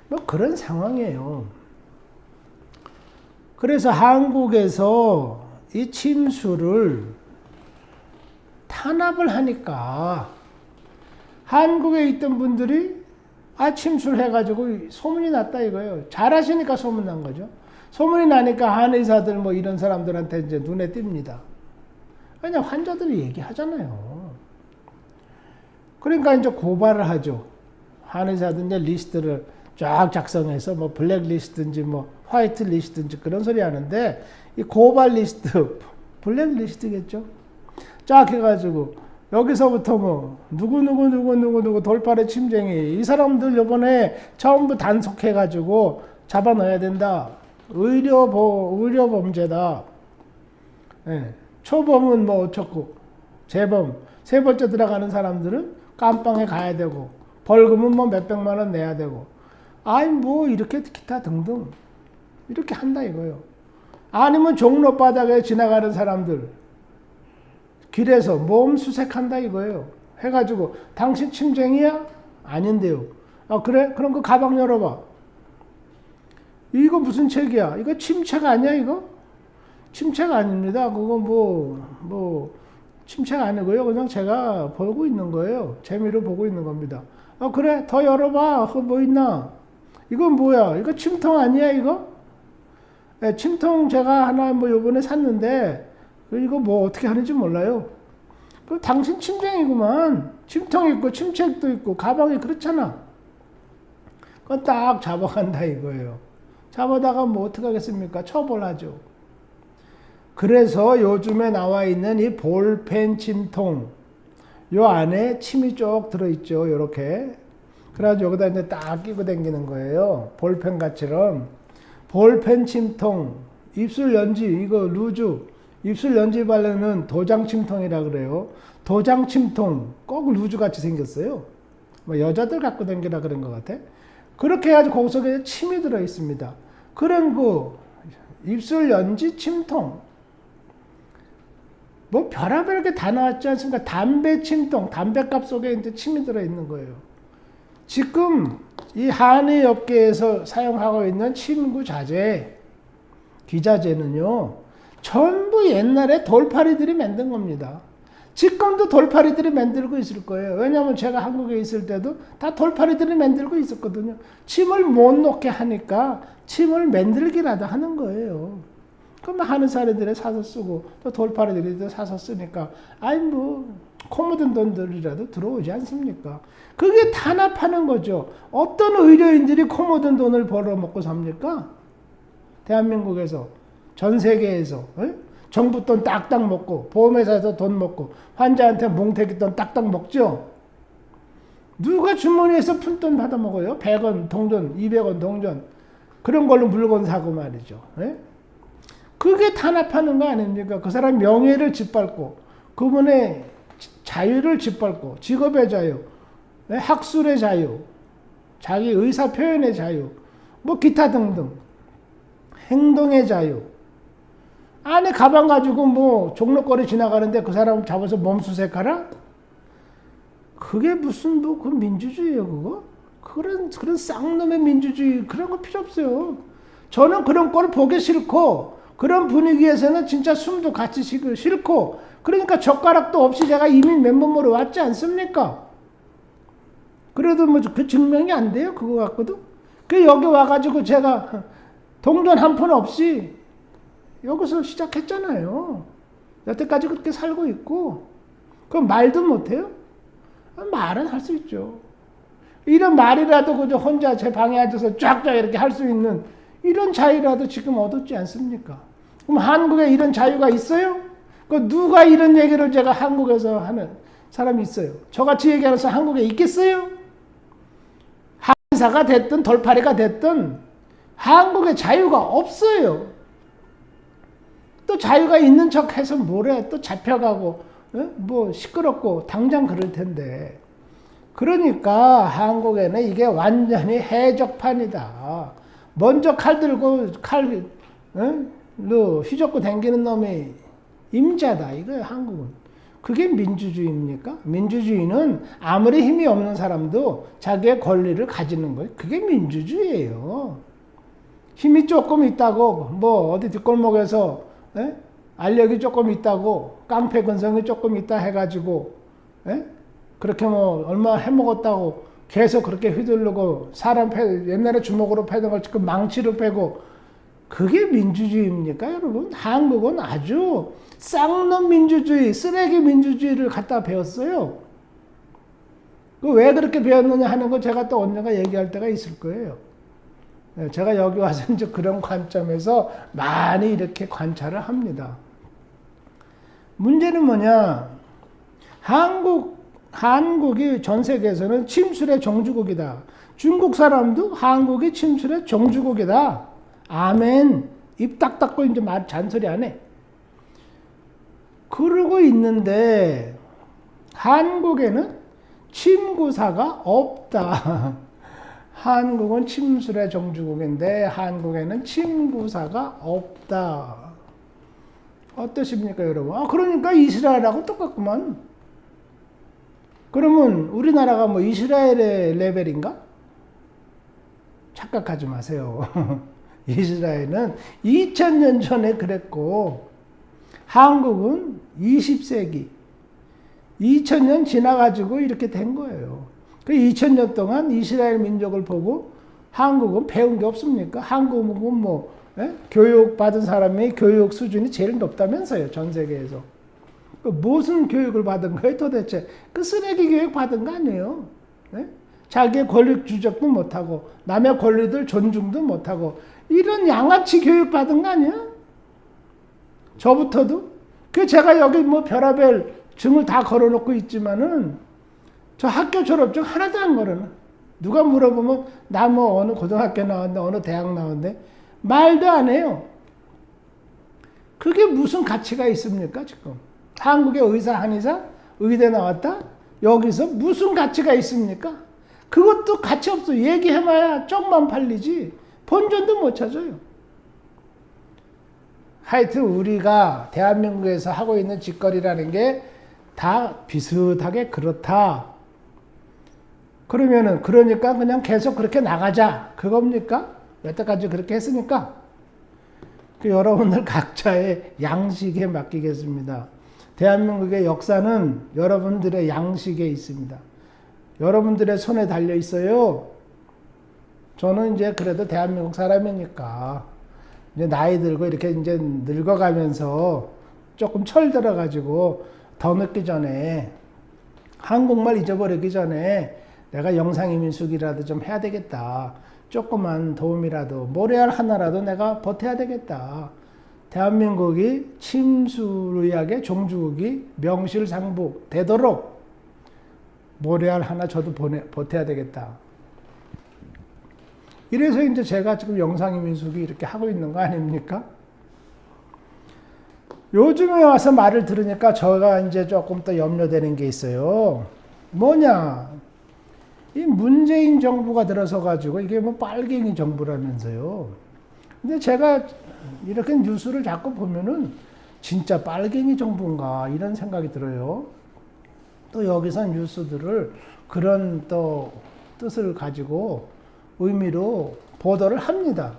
뭐 그런 상황이에요. 그래서 한국에서 이 침수를 탄압을 하니까 한국에 있던 분들이 침수를 해가지고 소문이 났다 이거예요. 잘하시니까 소문난 거죠. 소문이 나니까 한의사들 뭐 이런 사람들한테 이제 눈에 띕니다. 왜냐, 환자들이 얘기하잖아요. 그러니까 이제 고발을 하죠. 한의사들 이제 리스트를 쫙 작성해서 뭐 블랙 리스트인지 뭐 화이트 리스트인지 그런 소리 하는데, 이 고발 리스트, 블랙 리스트겠죠. 쫙 해가지고 여기서부터 뭐 누구 돌팔의 침쟁이, 이 사람들 요번에 전부 단속해가지고 잡아 넣어야 된다. 의료범죄다. 예. 초범은 뭐 어쩌고, 재범, 세 번째 들어가는 사람들은 깜빵에 가야 되고, 벌금은 뭐 몇백만 원 내야 되고, 뭐 이렇게 기타 등등 이렇게 한다 이거요. 아니면 종로 바닥에 지나가는 사람들 길에서 몸 수색한다 이거예요. 해가지고 당신 침쟁이야? 아닌데요. 그래? 그럼 그 가방 열어봐. 이거 무슨 책이야? 이거 침책 아니야 이거? 침책 아닙니다. 그거 뭐 침책 아니고요. 그냥 제가 보고 있는 거예요. 재미로 보고 있는 겁니다. 그래? 더 열어봐. 그거 뭐 있나? 이건 뭐야? 이거 침통 아니야 이거? 네, 침통 제가 하나 뭐 요번에 샀는데 이거 뭐 어떻게 하는지 몰라요. 그 당신 침쟁이구만. 침통 있고 침책도 있고 가방이 그렇잖아. 그건 딱 잡아간다 이거예요. 잡아다가 뭐 어떻게 하겠습니까? 처벌하죠. 그래서 요즘에 나와 있는 이 볼펜 침통, 요 안에 침이 쭉 들어있죠. 요렇게. 그래가지고 여기다 이제 딱 끼고 다니는 거예요. 볼펜 같이럼. 볼펜 침통, 입술 연지, 이거 루즈, 입술 연지 바르는 도장 침통이라 그래요. 도장 침통, 꼭 루즈 같이 생겼어요. 뭐 여자들 갖고 다니라 그런 것 같아. 그렇게 해가지고 거기 속에 침이 들어 있습니다. 그런 그 입술 연지 침통, 뭐 별의별 게 다 나왔지 않습니까? 담배 침통, 담배값 속에 이제 침이 들어 있는 거예요. 지금 이 한의 업계에서 사용하고 있는 침구 자재, 기자재는요, 전부 옛날에 돌팔이들이 만든 겁니다. 지금도 돌팔이들이 만들고 있을 거예요. 왜냐하면 제가 한국에 있을 때도 다 돌팔이들이 만들고 있었거든요. 침을 못 놓게 하니까 침을 만들기라도 하는 거예요. 그럼 하는 사람들이 사서 쓰고 또 돌팔이들이 또 사서 쓰니까 뭐 코 묻은 돈들이라도 들어오지 않습니까? 그게 탄압하는 거죠. 어떤 의료인들이 코 묻은 돈을 벌어먹고 삽니까? 대한민국에서, 전 세계에서. 정부 돈 딱딱 먹고, 보험회사에서 돈 먹고, 환자한테 몽태기 돈 딱딱 먹죠? 누가 주머니에서 푼돈 받아 먹어요? 100원 동전, 200원 동전. 그런 걸로 물건 사고 말이죠. 그게 탄압하는 거 아닙니까? 그 사람 명예를 짓밟고, 그분의 자유를 짓밟고, 직업의 자유, 학술의 자유, 자기 의사 표현의 자유, 뭐 기타 등등, 행동의 자유. 안에 가방 가지고 뭐 종로거리 지나가는데 그 사람 잡아서 몸수색하라? 그게 무슨 뭐 그 민주주의예요, 그거? 그런 쌍놈의 민주주의 그런 거 필요 없어요. 저는 그런 걸 보기 싫고 그런 분위기에서는 진짜 숨도 같이 쉬기 싫고 그러니까 젓가락도 없이 제가 이민 맨몸으로 왔지 않습니까? 그래도 뭐 그 증명이 안 돼요, 그거 갖고도. 그 여기 와가지고 제가 동전 한 푼 없이 여기서 시작했잖아요. 여태까지 그렇게 살고 있고 그럼 말도 못해요? 말은 할 수 있죠. 이런 말이라도 그저 혼자 제 방에 앉아서 쫙쫙 이렇게 할 수 있는 이런 자유라도 지금 얻었지 않습니까? 그럼 한국에 이런 자유가 있어요? 그 누가 이런 얘기를 제가 한국에서 하는 사람이 있어요? 저같이 얘기하면서 한국에 있겠어요? 한사가 됐든 돌팔이가 됐든 한국에 자유가 없어요. 또 자유가 있는 척 해서 뭐래? 또 잡혀가고 뭐 시끄럽고 당장 그럴 텐데. 그러니까 한국에는 이게 완전히 해적판이다. 먼저 칼 들고 칼로 휘젓고 다니는 놈이 임자다. 이거예요, 한국은. 그게 민주주의입니까? 민주주의는 아무리 힘이 없는 사람도 자기의 권리를 가지는 거예요. 그게 민주주의예요. 힘이 조금 있다고 뭐 어디 뒷골목에서 알력이 조금 있다고 깡패 근성이 조금 있다 해가지고 그렇게 뭐 얼마 해먹었다고 계속 그렇게 휘두르고 사람 옛날에 주먹으로 패던 걸 지금 망치로 패고 그게 민주주의입니까, 여러분? 한국은 아주 쌍놈 민주주의, 쓰레기 민주주의를 갖다 배웠어요. 그 왜 그렇게 배웠느냐 하는 거 제가 또 언젠가 얘기할 때가 있을 거예요. 제가 여기 와서 이제 그런 관점에서 많이 이렇게 관찰을 합니다. 문제는 뭐냐? 한국이 전 세계에서는 침술의 종주국이다. 중국 사람도 한국이 침술의 종주국이다. 아멘. 입 딱 닫고 이제 말 잔소리 안 해. 그러고 있는데 한국에는 침구사가 없다. 한국은 침술의 종주국인데 한국에는 침구사가 없다. 어떠십니까, 여러분? 그러니까 이스라엘하고 똑같구만. 그러면 우리나라가 뭐 이스라엘의 레벨인가? 착각하지 마세요. 이스라엘은 2000년 전에 그랬고 한국은 20세기 2000년 지나가지고 이렇게 된 거예요. 그 2000년 동안 이스라엘 민족을 보고 한국은 배운 게 없습니까? 한국은 뭐 교육 받은 사람이 교육 수준이 제일 높다면서요, 전 세계에서. 무슨 교육을 받은 거예요, 도대체? 그 쓰레기 교육 받은 거 아니에요? 자기의 권리 주적도 못하고 남의 권리들 존중도 못하고 이런 양아치 교육 받은 거 아니야? 저부터도? 그 제가 여기 뭐 별의별 증을 다 걸어놓고 있지만은 저 학교 졸업증 하나도 안 걸어놔. 누가 물어보면 나 뭐 어느 고등학교 나왔는데 어느 대학 나왔는데 말도 안 해요. 그게 무슨 가치가 있습니까, 지금? 한국의 의사, 한의사, 의대 나왔다? 여기서 무슨 가치가 있습니까? 그것도 가치 없어. 얘기해봐야 쪽만 팔리지 본전도 못 찾아요. 하여튼 우리가 대한민국에서 하고 있는 짓거리라는 게 다 비슷하게 그렇다. 그러면은 그러니까 그냥 계속 그렇게 나가자. 그겁니까? 여태까지 그렇게 했으니까. 여러분들 각자의 양식에 맡기겠습니다. 대한민국의 역사는 여러분들의 양식에 있습니다. 여러분들의 손에 달려 있어요. 저는 이제 그래도 대한민국 사람이니까 이제 나이 들고 이렇게 이제 늙어가면서 조금 철들어가지고 더 늦기 전에 한국말 잊어버리기 전에 내가 영상이민숙이라도 좀 해야 되겠다. 조그만 도움이라도, 모래알 하나라도 내가 버텨야 되겠다. 대한민국이 침수의학의 종주국이 명실상부 되도록 모래알 하나 저도 버텨야 되겠다. 이래서 이제 제가 지금 영상이민숙이 이렇게 하고 있는 거 아닙니까? 요즘에 와서 말을 들으니까 제가 이제 조금 더 염려되는 게 있어요. 뭐냐? 이 문재인 정부가 들어서 가지고 이게 뭐 빨갱이 정부라면서요. 근데 제가 이렇게 뉴스를 자꾸 보면은 진짜 빨갱이 정부인가 이런 생각이 들어요. 또 여기서 뉴스들을 그런 또 뜻을 가지고 의미로 보도를 합니다.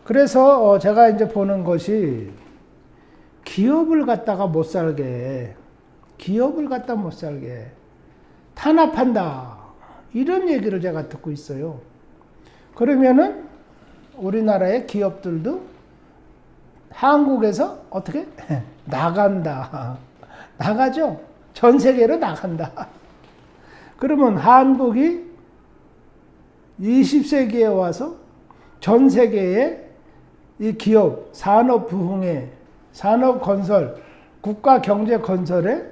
그래서 제가 이제 보는 것이 기업을 갖다가 못 살게, 탄압한다. 이런 얘기를 제가 듣고 있어요. 그러면은 우리나라의 기업들도 한국에서 어떻게? 나간다. 나가죠. 전 세계로 나간다. 그러면 한국이 20세기에 와서 전 세계의 이 기업, 산업 부흥에, 산업 건설, 국가 경제 건설에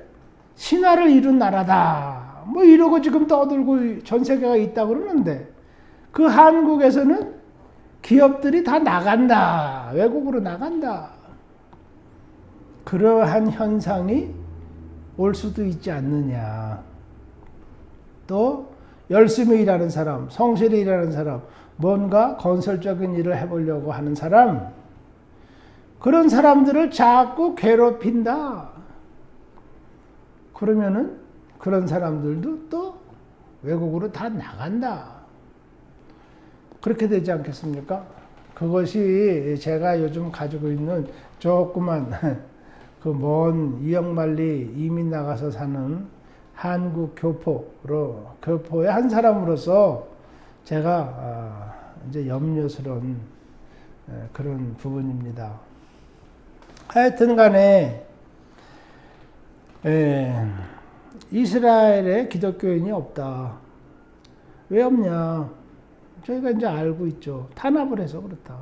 신화를 이룬 나라다. 뭐 이러고 지금 떠들고 전 세계가 있다고 그러는데 그 한국에서는 기업들이 다 나간다. 외국으로 나간다. 그러한 현상이 올 수도 있지 않느냐. 또 열심히 일하는 사람, 성실히 일하는 사람, 뭔가 건설적인 일을 해보려고 하는 사람, 그런 사람들을 자꾸 괴롭힌다. 그러면은 그런 사람들도 또 외국으로 다 나간다. 그렇게 되지 않겠습니까? 그것이 제가 요즘 가지고 있는 조그만 그 먼 이영만리 이민 나가서 사는 한국 교포의 한 사람으로서 제가 이제 염려스러운 그런 부분입니다. 하여튼 간에 이스라엘에 기독교인이 없다. 왜 없냐? 저희가 이제 알고 있죠. 탄압을 해서 그렇다.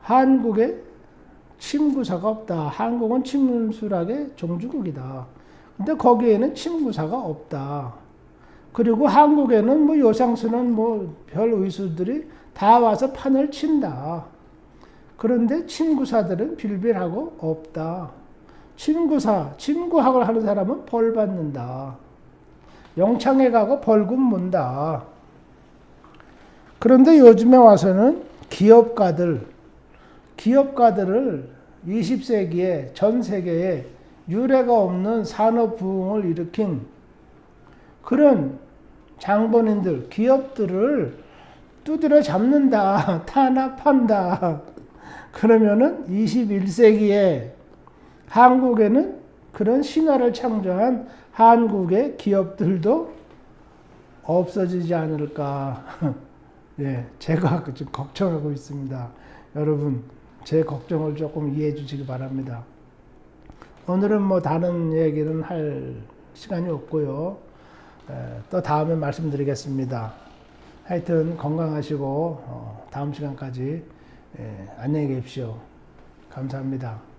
한국에 침구사가 없다. 한국은 침술학의 종주국이다. 근데 거기에는 침구사가 없다. 그리고 한국에는 뭐 요상수는 뭐 별 의수들이 다 와서 판을 친다. 그런데 침구사들은 빌빌하고 없다. 침구학을 하는 사람은 벌 받는다. 영창에 가고 벌금 문다. 그런데 요즘에 와서는 기업가들을 20세기에 전 세계에 유례가 없는 산업 부흥을 일으킨 그런 장본인들, 기업들을 두드려 잡는다, 탄압한다. 그러면은 21세기에 한국에는 그런 신화를 창조한 한국의 기업들도 없어지지 않을까. 예, 제가 지금 걱정하고 있습니다. 여러분, 제 걱정을 조금 이해해 주시기 바랍니다. 오늘은 뭐 다른 얘기는 할 시간이 없고요. 또 다음에 말씀드리겠습니다. 하여튼 건강하시고 다음 시간까지 안녕히 계십시오. 감사합니다.